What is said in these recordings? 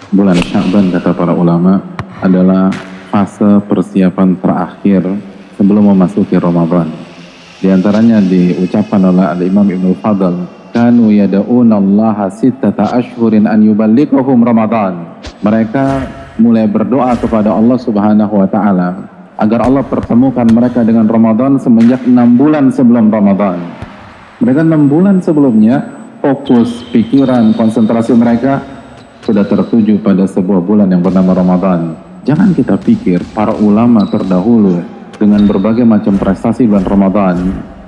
Bulan Sya'ban kata para ulama adalah fase persiapan terakhir sebelum memasuki Ramadan. Di antaranya diucapkan oleh Al-Imam Ibnu Fadl, kanu yada'una Allah sittata ashhurin an yuballighahum Ramadan. Mereka mulai berdoa kepada Allah Subhanahu wa taala agar Allah pertemukan mereka dengan Ramadan semenjak 6 bulan sebelum Ramadan. Mereka 6 bulan sebelumnya fokus pikiran, konsentrasi mereka sudah tertuju pada sebuah bulan yang bernama Ramadan. Jangan kita pikir para ulama terdahulu dengan berbagai macam prestasi bulan Ramadan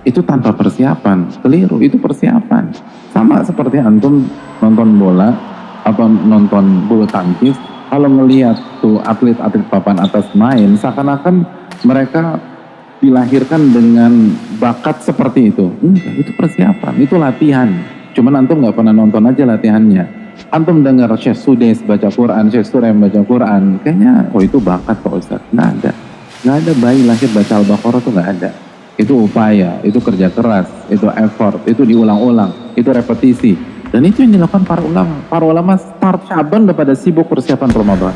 itu tanpa persiapan. Keliru, itu persiapan. Sama seperti antum nonton bola atau nonton bulu tangkis, kalau ngelihat tuh atlet-atlet papan atas main, seakan-akan mereka dilahirkan dengan bakat seperti itu. Enggak, itu persiapan, itu latihan. Cuman antum nggak pernah nonton aja latihannya. Antum dengar Syekh Sudais baca Quran, Syekh Surem baca Quran, kayaknya oh itu bakat Pak Ustaz. Nggak ada bayi lahir baca Al-Baqarah tuh nggak ada. Itu upaya, itu kerja keras, itu effort, itu diulang-ulang, itu repetisi. Dan itu yang dilakukan para ulama. Para ulama start Syaban udah pada sibuk persiapan Ramadan.